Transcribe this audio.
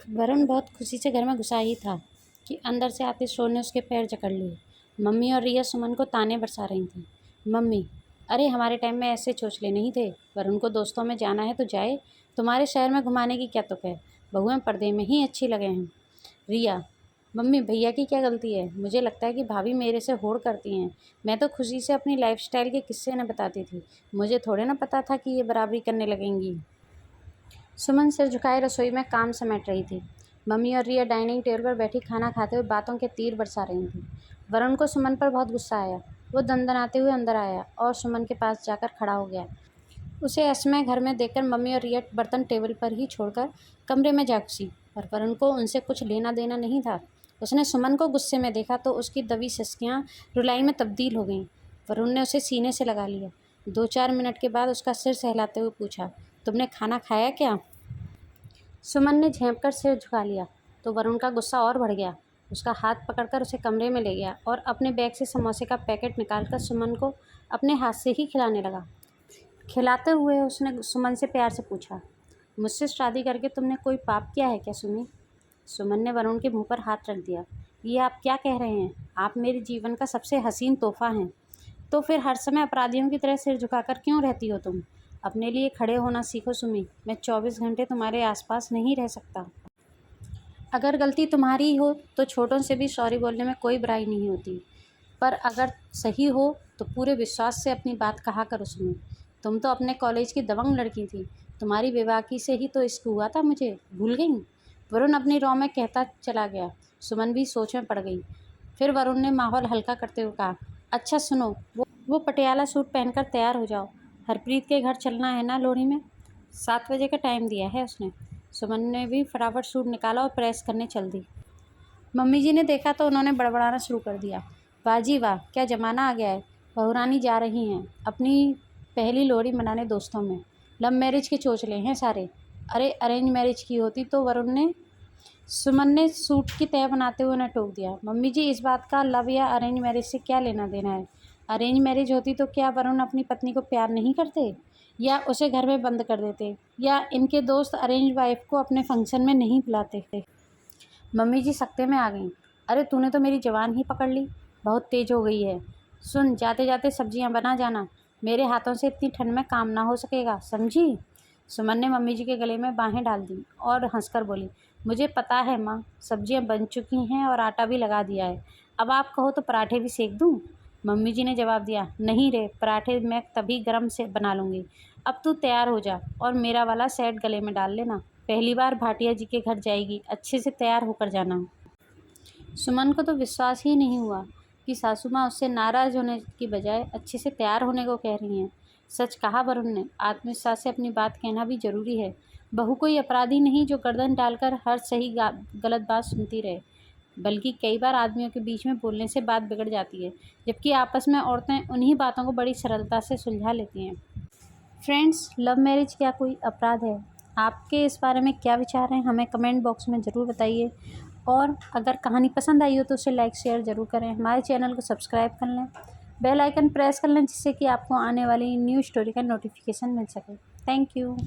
वरुण बहुत खुशी से घर में घुसा ही था कि अंदर से आते शोर ने उसके पैर जकड़ लिए। मम्मी और रिया सुमन को ताने बरसा रही थी। मम्मी, अरे हमारे टाइम में ऐसे चोचले नहीं थे। वरुण को दोस्तों में जाना है तो जाए, तुम्हारे शहर में घुमाने की क्या तुक है। बहुएं पर्दे में ही अच्छी लगे हैं। रिया, मम्मी भैया की क्या गलती है। मुझे लगता है कि भाभी मेरे से होड़ करती हैं। मैं तो खुशी से अपनी लाइफस्टाइल के किस्से न बताती थी। मुझे थोड़े ना पता था कि ये बराबरी करने लगेंगी। सुमन सिर झुकाए रसोई में काम समेट रही थी। मम्मी और रिया डाइनिंग टेबल पर बैठी खाना खाते हुए बातों के तीर बरसा रही थी। वरुण को सुमन पर बहुत गुस्सा आया। वो दंदनाते हुए अंदर आया और सुमन के पास जाकर खड़ा हो गया। उसे असमय घर में देखकर मम्मी और रिया बर्तन टेबल पर ही छोड़कर कमरे में जा घुसी। पर वरुण को उनसे कुछ लेना देना नहीं था। उसने सुमन को गुस्से में देखा तो उसकी दबी सिसकियाँ रुलाई में तब्दील हो गईं। वरुण ने उसे सीने से लगा लिया। 2-4 मिनट के बाद उसका सिर सहलाते हुए पूछा, तुमने खाना खाया क्या? सुमन ने झेंप कर सिर झुका लिया तो वरुण का गुस्सा और बढ़ गया। उसका हाथ पकड़कर उसे कमरे में ले गया और अपने बैग से समोसे का पैकेट निकालकर सुमन को अपने हाथ से ही खिलाने लगा। खिलाते हुए उसने सुमन से प्यार से पूछा, मुझसे शादी करके तुमने कोई पाप किया है क्या सुमी? सुमन ने वरुण के मुंह पर हाथ रख दिया। ये आप क्या कह रहे हैं? आप मेरे जीवन का सबसे हसीन तोहफा हैं। तो फिर हर समय अपराधियों की तरह सिर झुकाकर क्यों रहती हो तुम? अपने लिए खड़े होना सीखो सुमी। मैं 24 घंटे तुम्हारे आसपास नहीं रह सकता। अगर गलती तुम्हारी हो तो छोटों से भी सॉरी बोलने में कोई बुराई नहीं होती, पर अगर सही हो तो पूरे विश्वास से अपनी बात कहा करो सुमी। तुम तो अपने कॉलेज की दबंग लड़की थी। तुम्हारी बेबाकी से ही तो इश्क हुआ था मुझे, भूल गई? वरुण अपनी रौ में कहता चला गया। सुमन भी सोच में पड़ गई। फिर वरुण ने माहौल हल्का करते हुए कहा, अच्छा सुनो, वो पटियाला सूट पहनकर तैयार हो जाओ। हरप्रीत के घर चलना है ना लोहड़ी में? 7 बजे का टाइम दिया है उसने। सुमन ने भी फटाफट सूट निकाला और प्रेस करने चल दी। मम्मी जी ने देखा तो उन्होंने बड़बड़ाना शुरू कर दिया। वाह जी वाह, क्या ज़माना आ गया है। बहुरानी जा रही हैं अपनी पहली लोहड़ी मनाने दोस्तों में। लव मैरिज के चोचले हैं सारे। अरे अरेंज मैरिज की होती तो सुमन ने सूट की तय बनाते हुए उन्हें टोक दिया। मम्मी जी, इस बात का लव या अरेंज मैरिज से क्या लेना देना है? अरेंज मैरिज होती तो क्या वरुण अपनी पत्नी को प्यार नहीं करते, या उसे घर में बंद कर देते, या इनके दोस्त अरेंज वाइफ को अपने फंक्शन में नहीं बुलाते? मम्मी जी सकते में आ गईं। अरे तूने तो मेरी जवान ही पकड़ ली, बहुत तेज हो गई है। सुन, जाते जाते सब्जियां बना जाना। मेरे हाथों से इतनी ठंड में काम ना हो सकेगा, समझी? सुमन ने मम्मी जी के गले में बाहें डाल दी और हंसकर बोली, मुझे पता है माँ, सब्जियां बन चुकी हैं और आटा भी लगा दिया है। अब आप कहो तो पराठे भी सेक दूँ? मम्मी जी ने जवाब दिया, नहीं रे, पराठे मैं तभी गरम से बना लूँगी। अब तू तैयार हो जा और मेरा वाला सेट गले में डाल लेना। पहली बार भाटिया जी के घर जाएगी, अच्छे से तैयार होकर जाना। सुमन को तो विश्वास ही नहीं हुआ कि सासू माँ उससे नाराज़ होने की बजाय अच्छे से तैयार होने को कह रही हैं। सच कहा वरुण ने, आत्मविश्वास से अपनी बात कहना भी जरूरी है। बहू कोई अपराधी नहीं जो गर्दन डालकर हर सही गलत बात सुनती रहे, बल्कि कई बार आदमियों के बीच में बोलने से बात बिगड़ जाती है, जबकि आपस में औरतें उन्हीं बातों को बड़ी सरलता से सुलझा लेती हैं। फ्रेंड्स, लव मैरिज क्या कोई अपराध है? आपके इस बारे में क्या विचार हैं, हमें कमेंट बॉक्स में ज़रूर बताइए। और अगर कहानी पसंद आई हो तो उसे लाइक शेयर ज़रूर करें। हमारे चैनल को सब्सक्राइब कर लें, बेल आइकन प्रेस कर लें, जिससे कि आपको आने वाली न्यू स्टोरी का नोटिफिकेशन मिल सके। Thank you.